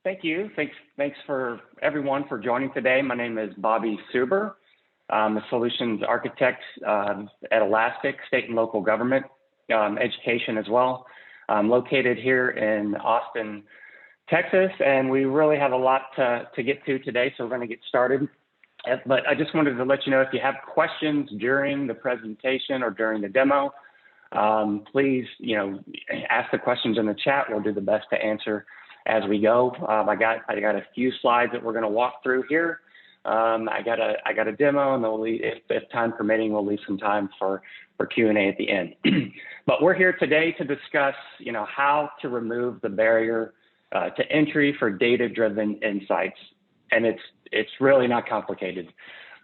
Thank you. Thanks for everyone for joining today. My name is Bobby Suber. I'm a solutions architect at Elastic, state and local government, education as well. I'm located here in Austin, Texas, and we really have a lot to get to today, so we're going to get started. But I just wanted to let you know if you have questions during the presentation or during the demo, please, ask the questions in the chat. We'll do the best to answer as we go. I got a few slides that we're going to walk through here. I got a demo, and if time permitting, we'll leave some time for Q&A at the end. But we're here today to discuss, how to remove the barrier to entry for data-driven insights, and it's really not complicated.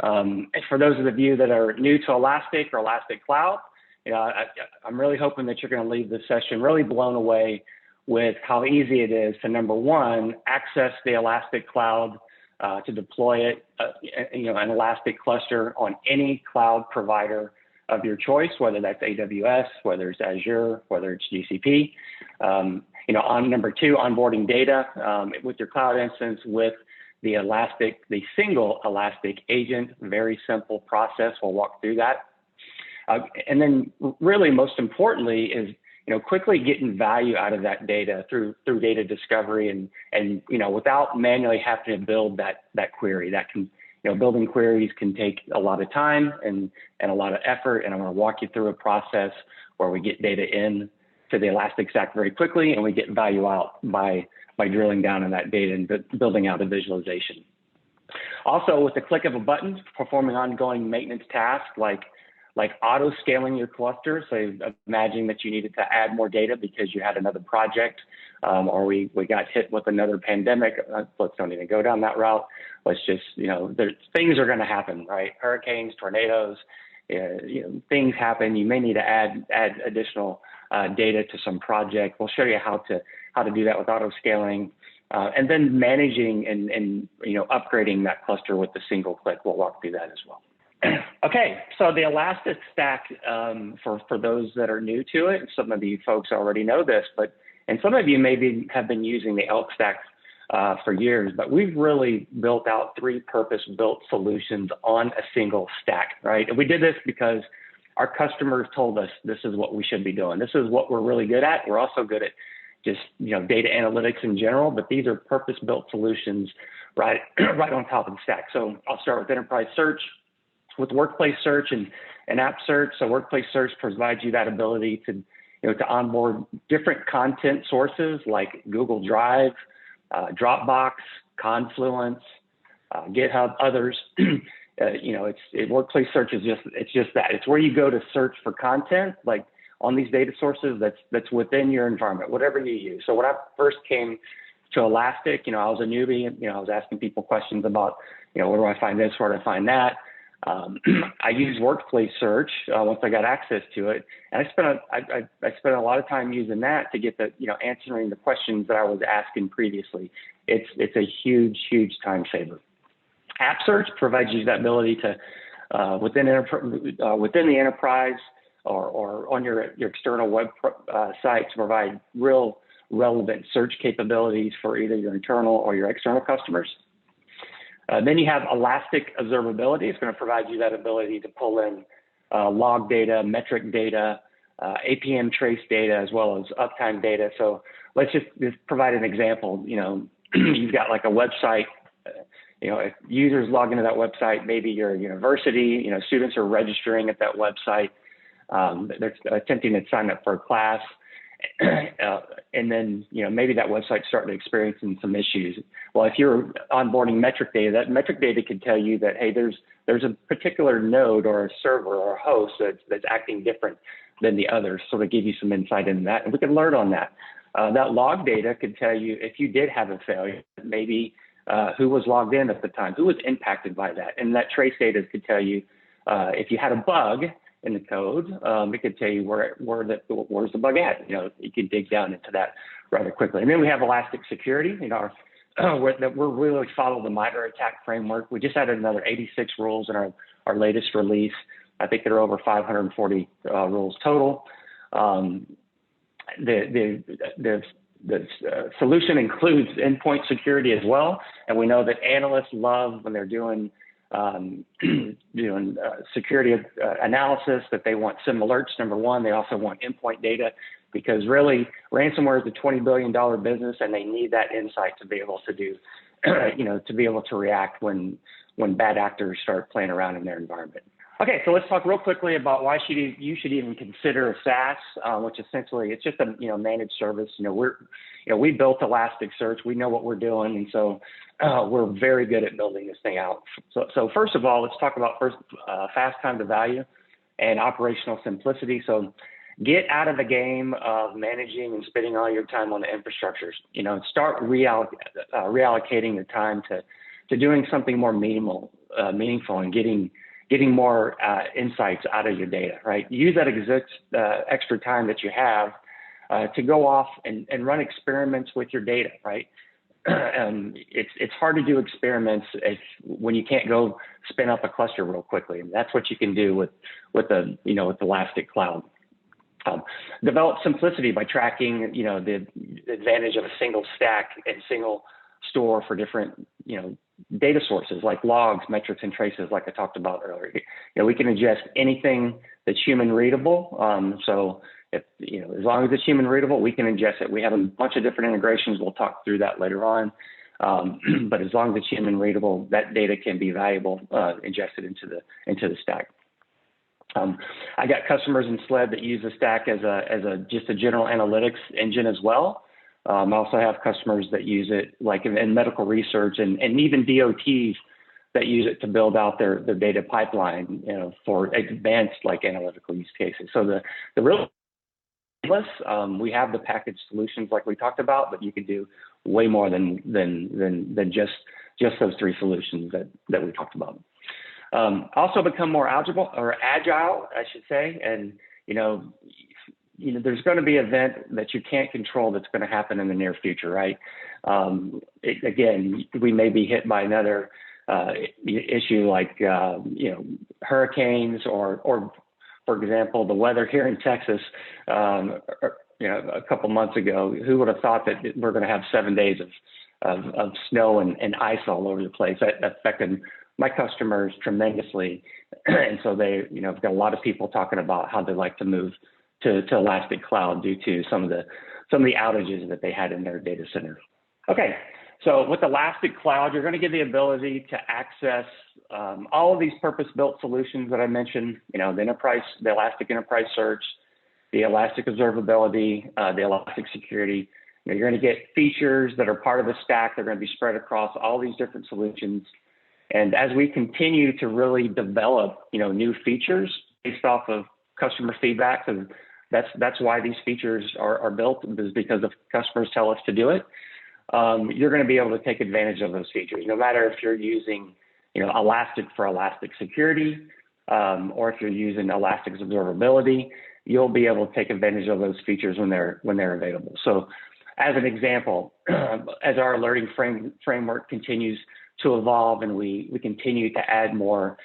For those of you that are new to Elastic or Elastic Cloud, I'm really hoping that you're going to leave this session really blown away with how easy it is to, number one, access the Elastic Cloud, to deploy it, an Elastic cluster on any cloud provider of your choice, whether that's AWS, whether it's Azure, whether it's GCP. On number two, onboarding data with your cloud instance with the single Elastic agent. Very simple process. We'll walk through that. And then really most importantly is, quickly getting value out of that data through data discovery and without manually having to build that query. That can, building queries can take a lot of time and a lot of effort. And I'm going to walk you through a process where we get data in to the Elastic Stack very quickly, and we get value out by drilling down in that data and building out a visualization. Also, with the click of a button, performing ongoing maintenance tasks like auto-scaling your cluster. So imagine that you needed to add more data because you had another project, or we got hit with another pandemic. Let's don't even go down that route. Let's just, things are going to happen, right? Hurricanes, tornadoes, things happen. You may need to add additional data to some project. We'll show you how to do that with auto-scaling. And then managing and upgrading that cluster with a single click. We'll walk through that as well. Okay, so the Elastic Stack, for those that are new to it, some of you folks already know this, and some of you maybe have been using the Elk Stack for years, but we've really built out 3 purpose-built solutions on a single stack, right? And we did this because our customers told us this is what we should be doing. This is what we're really good at. We're also good at just data analytics in general, but these are purpose-built solutions right on top of the stack. So I'll start with enterprise search. With workplace search and app search. So workplace search provides you that ability to, to onboard different content sources like Google Drive, Dropbox, Confluence, GitHub, others. Workplace search is just that. It's where you go to search for content, like on these data sources that's within your environment, whatever you use. So when I first came to Elastic, I was a newbie, I was asking people questions about, where do I find this, where do I find that? I used workplace search once I got access to it, and I spent a lot of time using that to get the answering the questions that I was asking previously. It's a huge time saver. App search provides you that ability to within the enterprise or on your external web site to provide real relevant search capabilities for either your internal or your external customers. Then you have Elastic Observability. It's going to provide you that ability to pull in log data, metric data, APM trace data, as well as uptime data. So let's just provide an example. You've got like a website. If users log into that website, maybe you're a university. Students are registering at that website. They're attempting to sign up for a class. And then, maybe that website's starting to experience some issues. Well, if you're onboarding metric data, that metric data can tell you that, hey, there's a particular node or a server or a host that's acting different than the others. So they give you some insight into that, and we can learn on that. That log data could tell you if you did have a failure, maybe who was logged in at the time, who was impacted by that. And that trace data could tell you if you had a bug in the code, it could tell you where's the bug at. You can dig down into that rather quickly. And then we have Elastic Security. We're really follow the MITRE ATT&CK framework. We just added another 86 rules in our latest release. I think there are over 540 rules total. The solution includes endpoint security as well. And we know that analysts love when they're doing security analysis, that they want SIM alerts, number one. They also want endpoint data, because really ransomware is a $20 billion business, and they need that insight to be able to do, to be able to react when bad actors start playing around in their environment. Okay, so let's talk real quickly about why you should even consider a SaaS, which essentially it's just a managed service. We built Elasticsearch, we know what we're doing, and so we're very good at building this thing out. So first of all, let's talk about fast time to value and operational simplicity. So get out of the game of managing and spending all your time on the infrastructures. Start reallocating your time to doing something more meaningful and getting more insights out of your data, right? Use that extra time that you have to go off and run experiments with your data, right? It's hard to do experiments when you can't go spin up a cluster real quickly. And that's what you can do with Elastic Cloud. Develop simplicity by tracking, the advantage of a single stack and single store for different, data sources like logs, metrics, and traces, like I talked about earlier. We can ingest anything that's human readable. So if, as long as it's human readable, we can ingest it. We have a bunch of different integrations. We'll talk through that later on. But as long as it's human readable, that data can be valuable, ingested into the stack. I got customers in SLED that use the stack as just a general analytics engine as well. I also have customers that use it like in medical research and even DOTs that use it to build out their data pipeline, for advanced like analytical use cases. So the real we have the packaged solutions like we talked about, but you can do way more than just those three solutions that we talked about. Also become more agile, I should say, and there's going to be an event that you can't control that's going to happen in the near future, right? Again, we may be hit by another issue like hurricanes or for example, the weather here in Texas. A couple months ago, who would have thought that we're going to have 7 days of snow and ice all over the place? That affected my customers tremendously, and so they, have got a lot of people talking about how they like to move to Elastic Cloud due to some of the outages that they had in their data center. Okay, so with Elastic Cloud, you're going to get the ability to access all of these purpose-built solutions that I mentioned. The Elastic Enterprise Search, the Elastic Observability, the Elastic Security. You're going to get features that are part of the stack. They're going to be spread across all these different solutions. And as we continue to really develop, new features based off of customer feedback, and that's why these features are built, is because the customers tell us to do it. You're going to be able to take advantage of those features, no matter if you're using, Elastic for Elastic Security, or if you're using Elastic's Observability, you'll be able to take advantage of those features when they're available. So, as an example, as our alerting framework continues to evolve and we continue to add more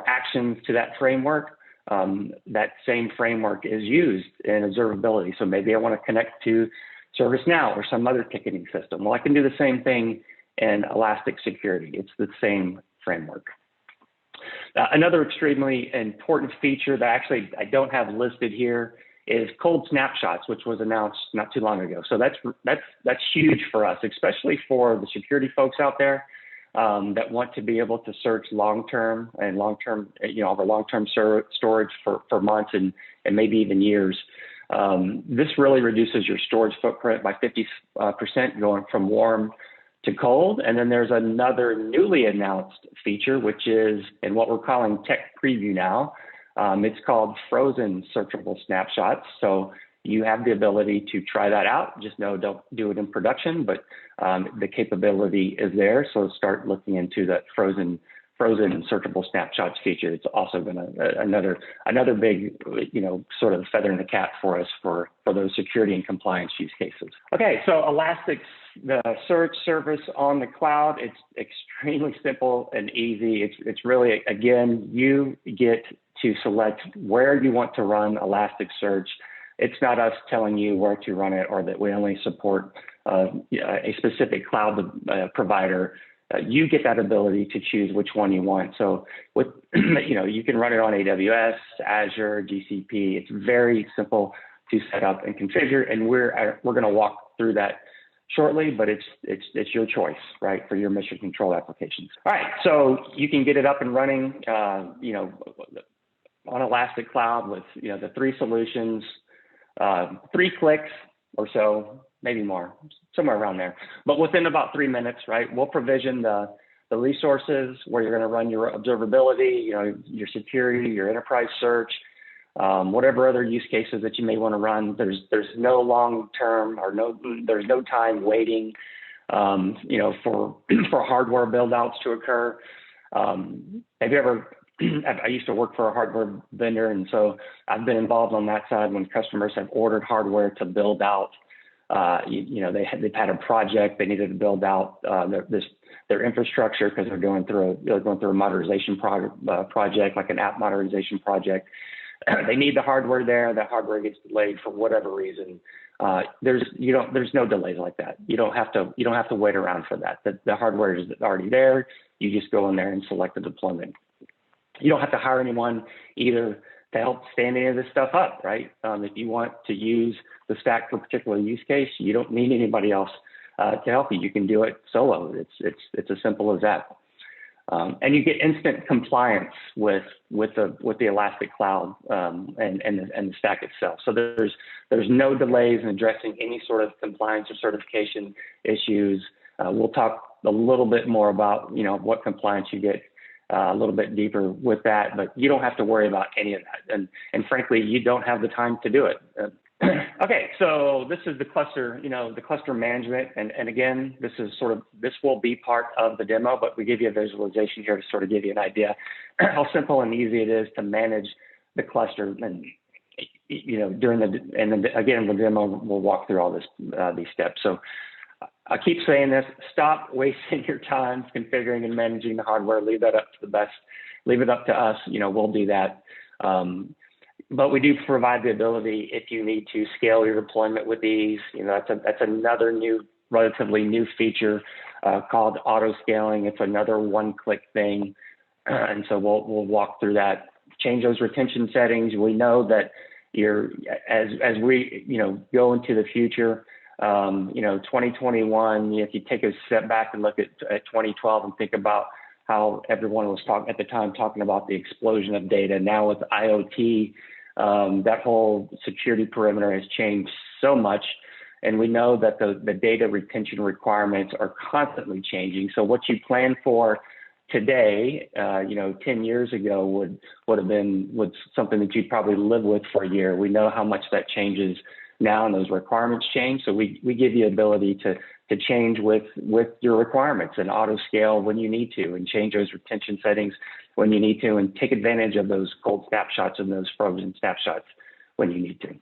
actions to that framework, that same framework is used in observability. So maybe I want to connect to ServiceNow or some other ticketing system. Well, I can do the same thing in Elastic Security. It's the same framework. Another extremely important feature that actually I don't have listed here is cold snapshots, which was announced not too long ago. So that's huge for us, especially for the security folks out there that want to be able to search long-term, over long-term storage for months and maybe even years. This really reduces your storage footprint by 50% going from warm to cold. And then there's another newly announced feature, which is in what we're calling tech preview now. It's called frozen searchable snapshots. So you have the ability to try that out. Just know don't do it in production, but the capability is there. So start looking into that frozen searchable snapshots feature. It's also been another big, sort of feather in the cap for us for those security and compliance use cases. Okay, so Elastic's the search service on the cloud. It's extremely simple and easy. It's really, again, you get to select where you want to run Elasticsearch. It's not us telling you where to run it or that we only support a specific cloud provider. You get that ability to choose which one you want. So with, you can run it on AWS, Azure, GCP. It's very simple to set up and configure, and we're going to walk through that shortly, but it's your choice, right, for your mission control applications. All right, so you can get it up and running, on Elastic Cloud with the 3 solutions, 3 clicks or so, maybe more, somewhere around there. But within about 3 minutes, right, we'll provision the resources where you're going to run your observability, your security, your enterprise search, whatever other use cases that you may want to run. There's no long term or there's no time waiting, for hardware build outs to occur. Have you ever? I used to work for a hardware vendor, and so I've been involved on that side when customers have ordered hardware to build out. They've had a project, they needed to build out their infrastructure because they're going through a modernization project, like an app modernization project. They need the hardware there. That hardware gets delayed for whatever reason. There's no delays like that. You don't have to wait around for that. The hardware is already there. You just go in there and select the deployment. You don't have to hire anyone either to help stand any of this stuff up, right? If you want to use the stack for a particular use case, you don't need anybody else to help you. You can do it solo. It's as simple as that. And you get instant compliance with the Elastic Cloud and the stack itself. So there's no delays in addressing any sort of compliance or certification issues. We'll talk a little bit more about what compliance you get a little bit deeper with that, but you don't have to worry about any of that. And frankly, you don't have the time to do it. Okay, so this is the cluster, the cluster management. And again, this will be part of the demo, but we give you a visualization here to sort of give you an idea how simple and easy it is to manage the cluster. And, again, the demo, we'll walk through all these steps. So I keep saying this, stop wasting your time configuring and managing the hardware. Leave that up to leave it up to us. We'll do that. But we do provide the ability, if you need to, scale your deployment with these. That's another relatively new feature called Autoscaling. It's another one-click thing. And so we'll walk through that. Change those retention settings. We know that as we go into the future, 2021, if you take a step back and look at 2012 and think about how everyone was talking about the explosion of data. Now with IoT, that whole security perimeter has changed so much. And we know that the data retention requirements are constantly changing. So what you plan for today, 10 years ago would have been something that you'd probably live with for a year. We know how much that changes now, and those requirements change. So we give you the ability to change with your requirements and auto scale when you need to, and change those retention settings when you need to, and take advantage of those cold snapshots and those frozen snapshots when you need to.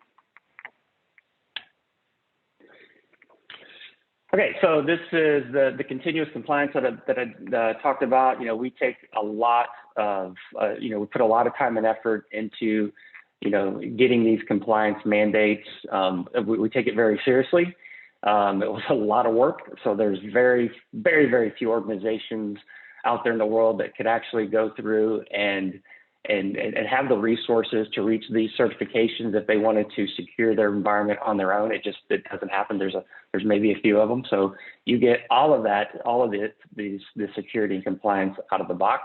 Okay, so this is the continuous compliance that I talked about. We take a lot of, we put a lot of time and effort into getting these compliance mandates. We take it very seriously. It was a lot of work. So there's very, very, very few organizations out there in the world that could actually go through and have the resources to reach these certifications if they wanted to secure their environment on their own. It doesn't happen. There's maybe a few of them. So you get all of the security and compliance out of the box,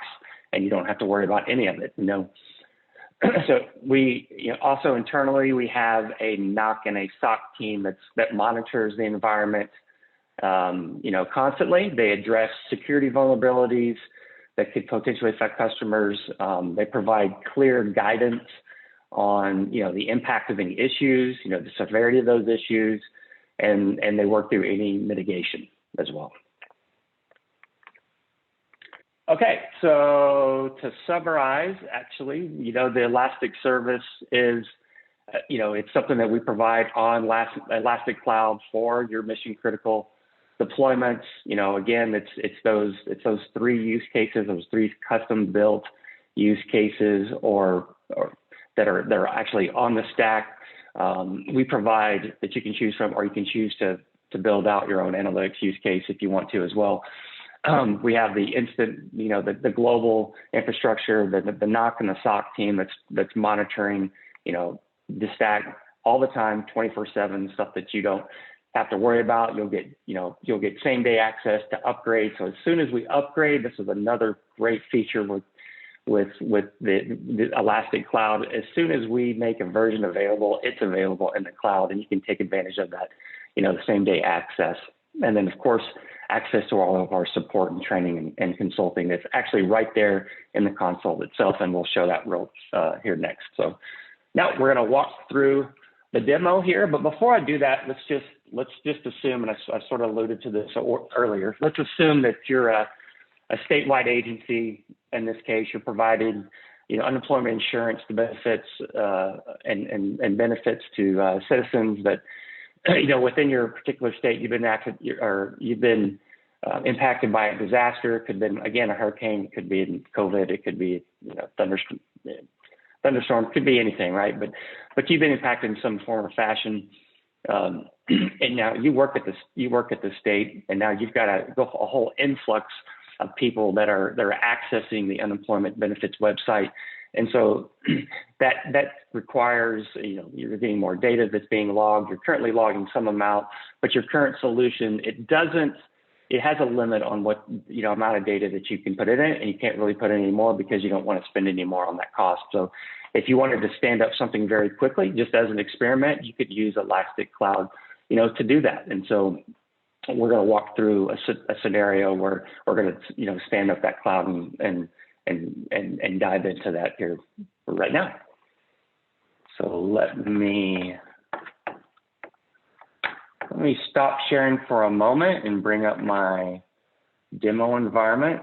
and you don't have to worry about any of it. So we also internally, we have a NOC and a SOC team that monitors the environment, constantly. They address security vulnerabilities that could potentially affect customers. They provide clear guidance on, the impact of any issues, the severity of those issues, and they work through any mitigation as well. Okay, so to summarize, actually, the Elastic service is, it's something that we provide on Elastic Cloud for your mission critical deployments. Again, it's those 3 use cases, those 3 custom built use cases, or that are actually on the stack. we provide that you can choose from, or you can choose to build out your own analytics use case if you want to as well. We have the instant, the global infrastructure, the NOC and the SOC team that's monitoring, the stack all the time, 24/7, stuff that you don't have to worry about. You'll get same day access to upgrade. So as soon as we upgrade, this is another great feature with the Elastic Cloud. As soon as we make a version available, it's available in the cloud, and you can take advantage of that, the same day access. And then of course, access to all of our support and training and consulting. It's actually right there in the console itself, and we'll show that here next. So now we're going to walk through the demo here, but before I do that, let's just assume, and I sort of alluded to this earlier, let's assume that you're a statewide agency. In this case, you're providing, unemployment insurance, the benefits and benefits to citizens that, within your particular state, you've been impacted by a disaster. It could have been, again, a hurricane. It could be COVID. It could be thunderstorm. Could be anything, right? But you've been impacted in some form or fashion. And now you work at the state, and now you've got a whole influx of people that are accessing the unemployment benefits website. And so that requires, you're getting more data that's being logged. You're currently logging some amount, but your current solution, it has a limit on what, amount of data that you can put in it, and you can't really put in any more because you don't want to spend any more on that cost. So if you wanted to stand up something very quickly, just as an experiment, you could use Elastic Cloud, to do that. And so we're going to walk through a scenario where we're going to, stand up that cloud and dive into that here right now. So let me stop sharing for a moment and bring up my demo environment.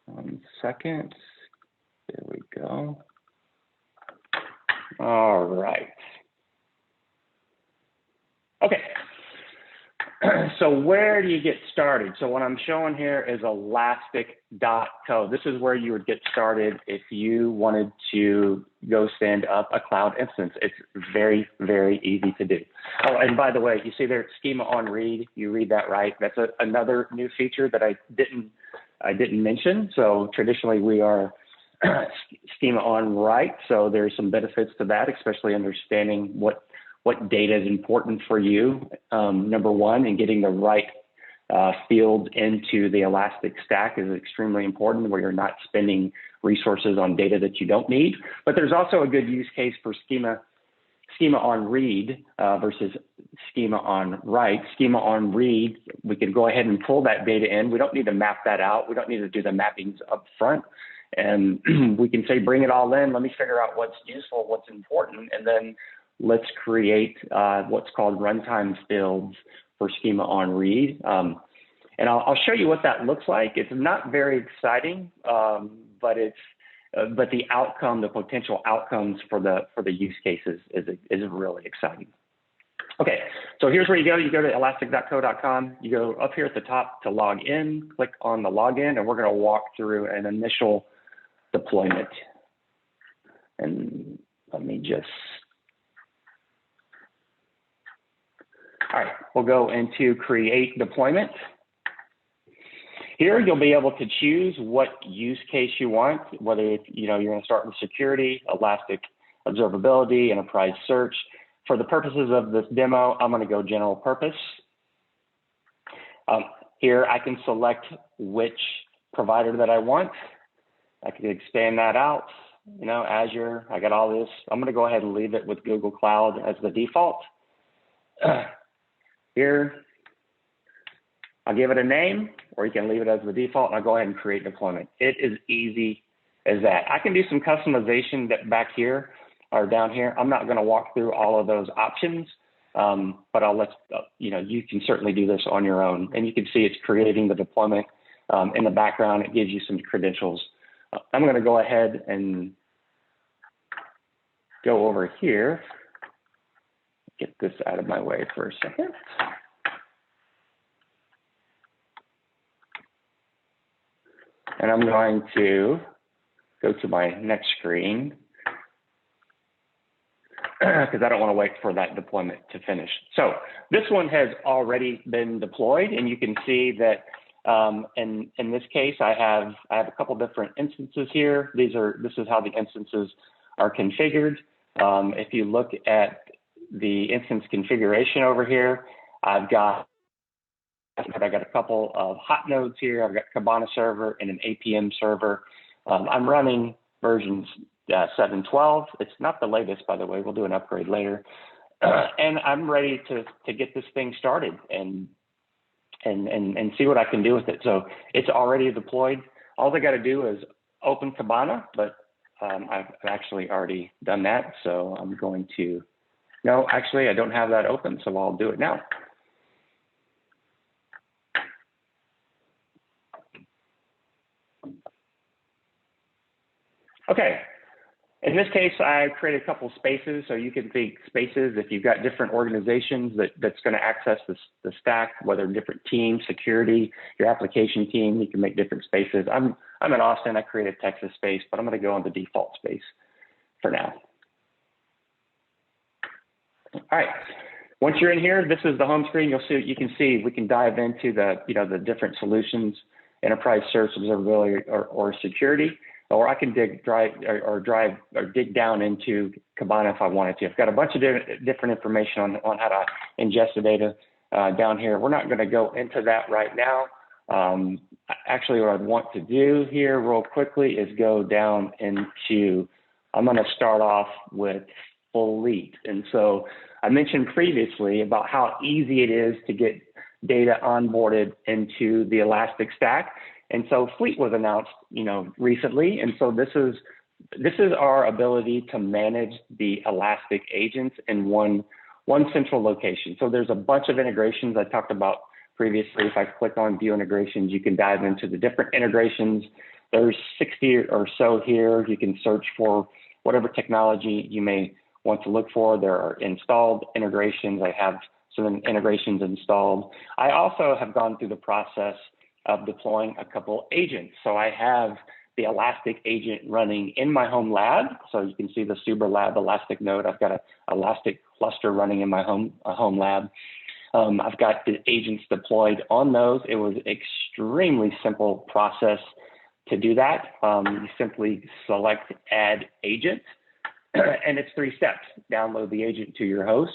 One second. There we go. All right. Okay. So where do you get started? So what I'm showing here is elastic.co. This is where you would get started if you wanted to go stand up a cloud instance. It's very, very easy to do. Oh, and by the way, you see there, schema on read. You read that right. That's another new feature that I didn't mention. So traditionally we are schema on write. So there's some benefits to that, especially understanding what data is important for you, number one, and getting the right field into the Elastic Stack is extremely important, where you're not spending resources on data that you don't need. But there's also a good use case for schema on read versus schema on write. Schema on read, we can go ahead and pull that data in. We don't need to map that out. We don't need to do the mappings up front. And we can say, bring it all in. Let me figure out what's useful, what's important, and then let's create what's called runtime fields for schema on read. And I'll show you what that looks like. It's not very exciting, but the outcome, the potential outcomes for the use cases is really exciting. Okay, so here's where you go. You go to elastic.co.com. You go up here at the top to log in. Click on the login, and we're going to walk through an initial deployment. And let me just. All right, we'll go into create deployment. Here you'll be able to choose what use case you want, whether you're going to start with security, Elastic observability, enterprise search. For the purposes of this demo, I'm going to go general purpose. Here I can select which provider that I want. I can expand that out. Azure, I got all this. I'm going to go ahead and leave it with Google Cloud as the default. Here, I'll give it a name, or you can leave it as the default, and I'll go ahead and create deployment. It is easy as that. I can do some customization back here or down here. I'm not going to walk through all of those options, but I'll let you can certainly do this on your own. And you can see it's creating the deployment in the background. It gives you some credentials. I'm going to go ahead and go over here get this out of my way for a second. And I'm going to go to my next screen because I don't want to wait for that deployment to finish. So this one has already been deployed, and you can see that in this case, I have a couple different instances here. This is how the instances are configured. If you look at the instance configuration over here, I've got a couple of hot nodes here. I've got Kibana server and an APM server. I'm running versions 7.12. It's not the latest, by the way. We'll do an upgrade later. And I'm ready to get this thing started and see what I can do with it. So it's already deployed. All I got to do is open Kibana, but I've actually already done that. So I'm going to, no, actually I don't have that open, so I'll do it now. Okay. In this case, I created a couple spaces, so you can think spaces if you've got different organizations that's going to access the stack, whether different teams, security, your application team, you can make different spaces. I'm in Austin, I created a Texas space, but I'm going to go on the default space for now. All right. Once you're in here, this is the home screen. You can see we can dive into the different solutions, enterprise search, observability, or security. Or I can dig down into Kibana if I wanted to. I've got a bunch of different information on how to ingest the data down here. We're not going to go into that right now. Actually, what I'd want to do here real quickly is go down into, I'm going to start off with Fleet. And so I mentioned previously about how easy it is to get data onboarded into the Elastic Stack. And so Fleet was announced, recently. And so this is our ability to manage the Elastic agents in one central location. So there's a bunch of integrations I talked about previously. If I click on view integrations, you can dive into the different integrations. There's 60 or so here. You can search for whatever technology you may want to look for. There are installed integrations. I have some integrations installed. I also have gone through the process of deploying a couple agents. So I have the Elastic agent running in my home lab. So you can see the SuperLab Elastic node. I've got an Elastic cluster running in my home lab. I've got the agents deployed on those. It was extremely simple process to do that. You simply select add agent, and it's 3 steps. Download the agent to your host.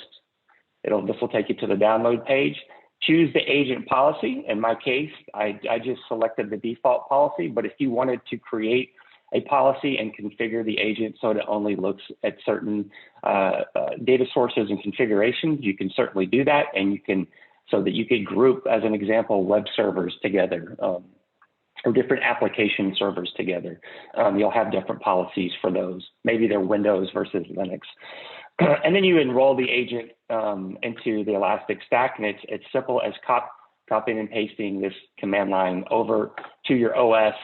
This will take you to the download page. Choose the agent policy. In my case, I just selected the default policy, but if you wanted to create a policy and configure the agent so that it only looks at certain data sources and configurations, you can certainly do that. And so that you could group, as an example, web servers together or different application servers together. You'll have different policies for those. Maybe they're Windows versus Linux. And then you enroll the agent into the Elastic Stack, and it's simple as copying and pasting this command line over to your OS,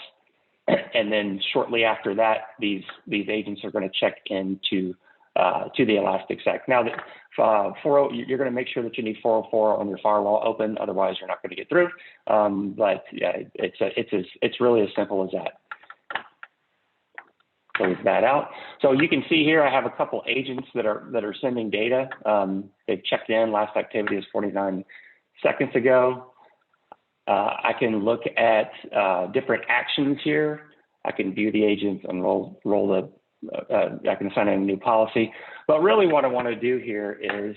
and then shortly after that, these agents are going to check into to the Elastic Stack. Now, you're going to make sure that you need 404 on your firewall open, otherwise you're not going to get through. But yeah, it's really as simple as that. Close that out. So you can see here I have a couple agents that are sending data. They've checked in. Last activity is 49 seconds ago. I can look at different actions here. I can view the agents and I can assign a new policy. But really what I want to do here is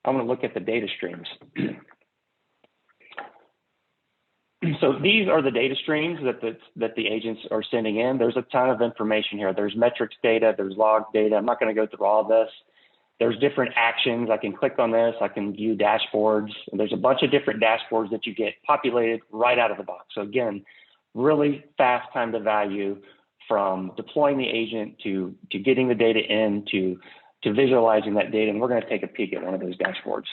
I'm going to look at the data streams. So these are the data streams that the agents are sending in. There's a ton of information here. There's metrics data, there's log data. I'm not going to go through all this. There's different actions. I can click on this. I can view dashboards. There's a bunch of different dashboards that you get populated right out of the box. So again, really fast time to value from deploying the agent to getting the data in to visualizing that data. And we're going to take a peek at one of those dashboards.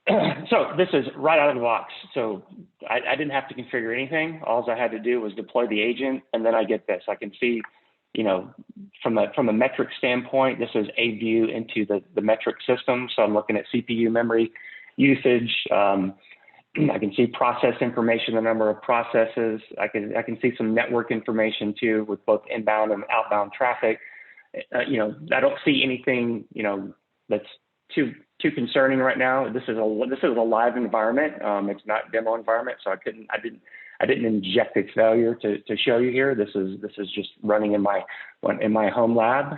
So this is right out of the box. So I didn't have to configure anything. All I had to do was deploy the agent, and then I get this. I can see, you know, from a metric standpoint, this is a view into the metric system. So I'm looking at CPU memory usage. I can see process information, the number of processes. I can see some network information too, with both inbound and outbound traffic. You know, I don't see anything, you know, that's too concerning right now. This is a live environment. It's not demo environment, so I didn't inject its value to show you here. This is just running in my home lab.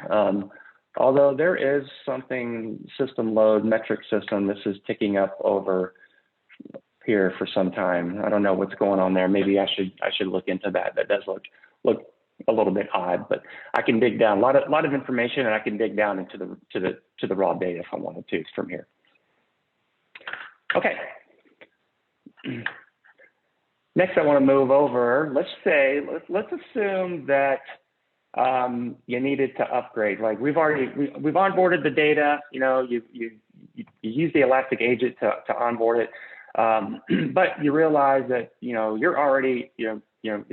Although there is something system load metric system. This is ticking up over here for some time. I don't know what's going on there. Maybe I should look into that. That does look a little bit odd, but I can dig down a lot of information, and I can dig down into the raw data if I wanted to from here. Okay. Next, I want to move over. Let's assume that you needed to upgrade. Like we've onboarded the data. You know, you use the Elastic Agent to onboard it. But you realize that, you know, you're already, you're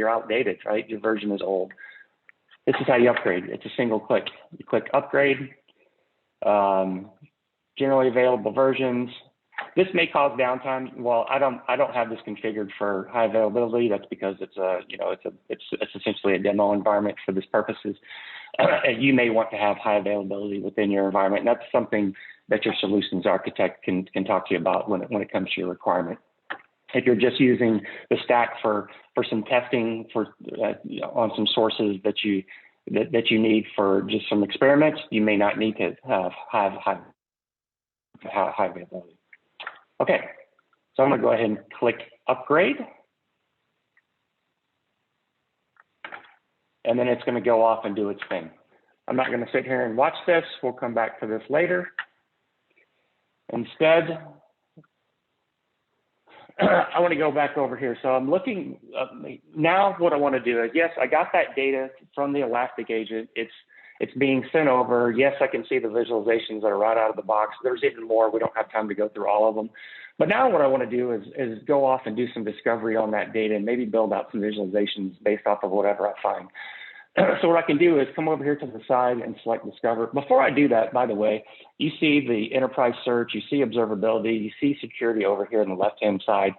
outdated, right? Your version is old. This is how you upgrade. It's a single click. You click upgrade, generally available versions. This may cause downtime. Well, I don't have this configured for high availability. That's because it's essentially a demo environment for this purposes. You may want to have high availability within your environment. And that's something that your solutions architect can talk to you about when it comes to your requirement. If you're just using the stack for some testing on some sources that you need for just some experiments, you may not need to have high availability. Okay, so I'm going to go ahead and click upgrade. And then it's going to go off and do its thing. I'm not going to sit here and watch this. We'll come back to this later. Instead, I want to go back over here. So I'm looking, now what I want to do is, yes, I got that data from the Elastic Agent. It's being sent over. Yes, I can see the visualizations that are right out of the box. There's even more. We don't have time to go through all of them. But now what I want to do is go off and do some discovery on that data and maybe build out some visualizations based off of whatever I find. So what I can do is come over here to the side and select Discover. Before I do that, by the way, you see the enterprise search, you see observability, you see security over here on the left-hand side.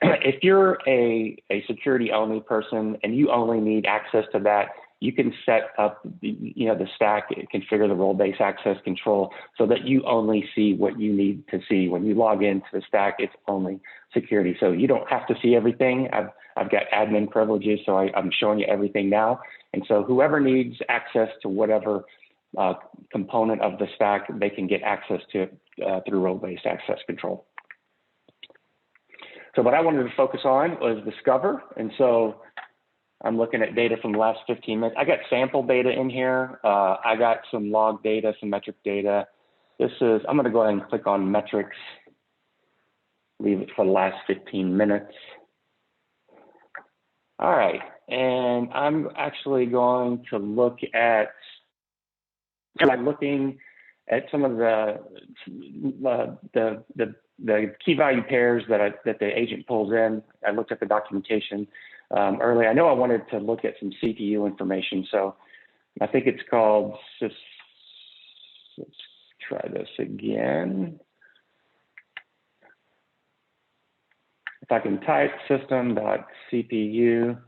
If you're a security-only person and you only need access to that, you can set up the stack, configure the role-based access control so that you only see what you need to see. When you log into the stack, it's only security. So you don't have to see everything. I've got admin privileges, so I'm showing you everything now. And so whoever needs access to whatever component of the stack, they can get access to it through role-based access control. So what I wanted to focus on was Discover. And so I'm looking at data from the last 15 minutes. I got sample data in here. I got some log data, some metric data. I'm going to go ahead and click on metrics, leave it for the last 15 minutes. All right, and I'm actually going to look at, I'm looking at some of the key value pairs that the agent pulls in. I looked at the documentation earlier. I know I wanted to look at some CPU information, so I think it's called, let's try this again. If I can type system.cpu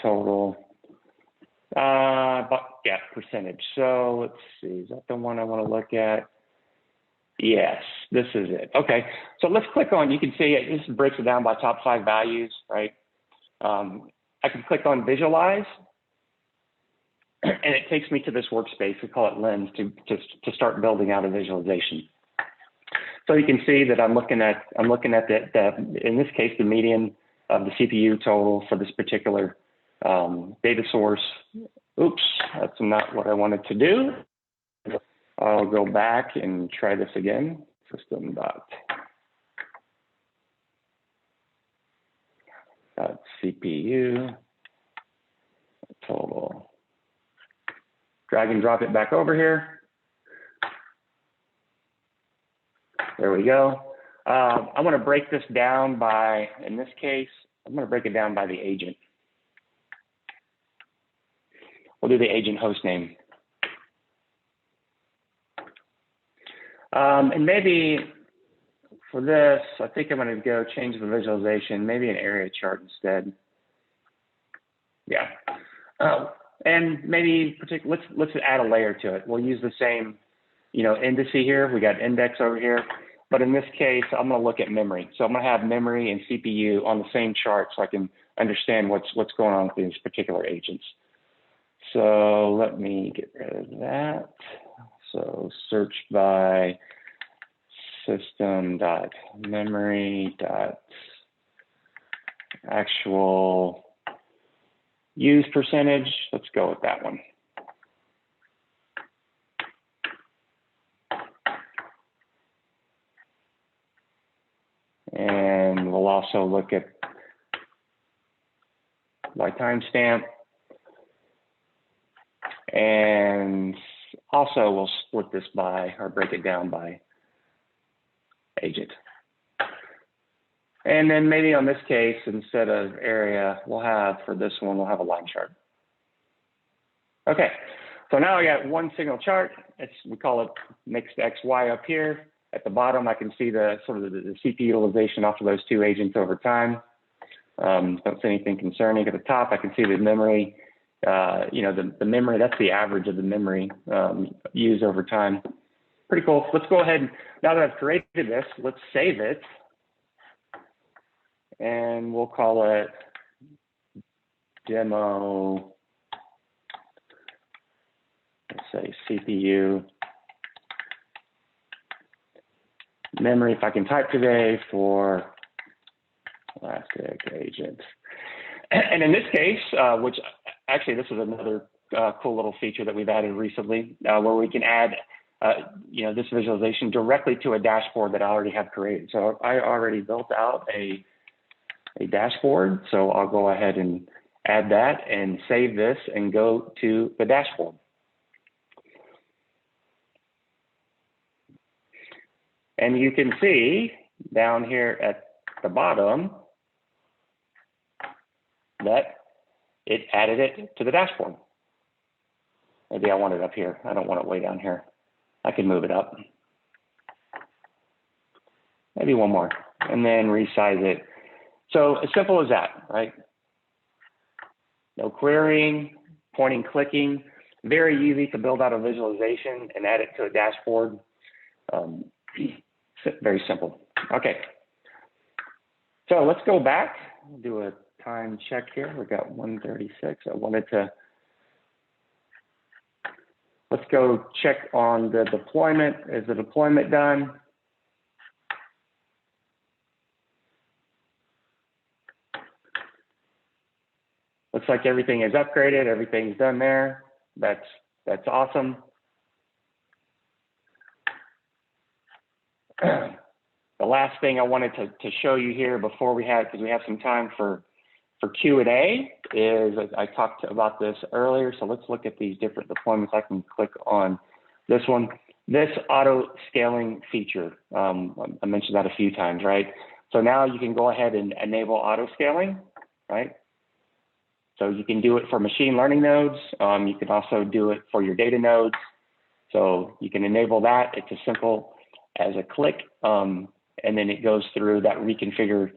total, percentage. So let's see, is that the one I want to look at? Yes, this is it. Okay, so let's click on, you can see it, this breaks it down by top 5 values, right? I can click on visualize, and it takes me to this workspace. We call it Lens to start building out a visualization. So you can see that I'm looking at in this case, the median of the CPU total for this particular data source. Oops, that's not what I wanted to do. I'll go back and try this again. System.cpu total. Drag and drop it back over here. There we go. I want to break this down by, in this case, I'm going to break it down by the agent. We'll do the agent host name. And maybe for this, I think I'm going to go change the visualization, maybe an area chart instead. Yeah. And maybe let's add a layer to it. We'll use the same, indice here. We got index over here. But in this case, I'm going to look at memory. So I'm going to have memory and CPU on the same chart so I can understand what's going on with these particular agents. So let me get rid of that. So search by system.memory.actual use percentage. Let's go with that one. And we'll also look at by timestamp. And also we'll split this by, or break it down by agent. And then maybe on this case, instead of area, for this one, we'll have a line chart. Okay, so now I got one single chart. We call it mixed XY up here. At the bottom, I can see the CPU utilization off of those two agents over time. Don't see anything concerning. At the top, I can see the memory. The memory, that's the average of the memory used over time. Pretty cool. Let's go ahead. Now that I've created this, let's save it. And we'll call it demo, let's say CPU memory, if I can type today, for Elastic agent. And in this case, which actually this is another cool little feature that we've added recently, where we can add this visualization directly to a dashboard that I already have created. So I already built out a dashboard. So I'll go ahead and add that and save this and go to the dashboard. And you can see down here at the bottom that it added it to the dashboard. Maybe I want it up here. I don't want it way down here. I can move it up. Maybe one more, and then resize it. So as simple as that, right? No querying, pointing, clicking. Very easy to build out a visualization and add it to a dashboard. Very simple. Okay. So let's go back. We'll do a time check here. We got 1:36. Let's go check on the deployment. Is the deployment done? Looks like everything is upgraded. Everything's done there. That's awesome. The last thing I wanted to show you here before because we have some time for Q&A, is I talked about this earlier. So let's look at these different deployments. I can click on this one. This auto scaling feature, I mentioned that a few times, right? So now you can go ahead and enable auto scaling, right? So you can do it for machine learning nodes. You can also do it for your data nodes. So you can enable that. It's as simple as a click, and then it goes through that reconfigure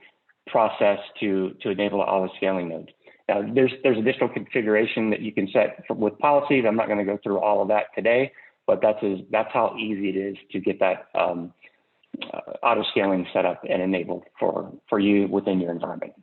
process to enable an auto scaling node. Now, there's additional configuration that you can set with policies. I'm not going to go through all of that today, but that's how easy it is to get that auto scaling set up and enabled for you within your environment.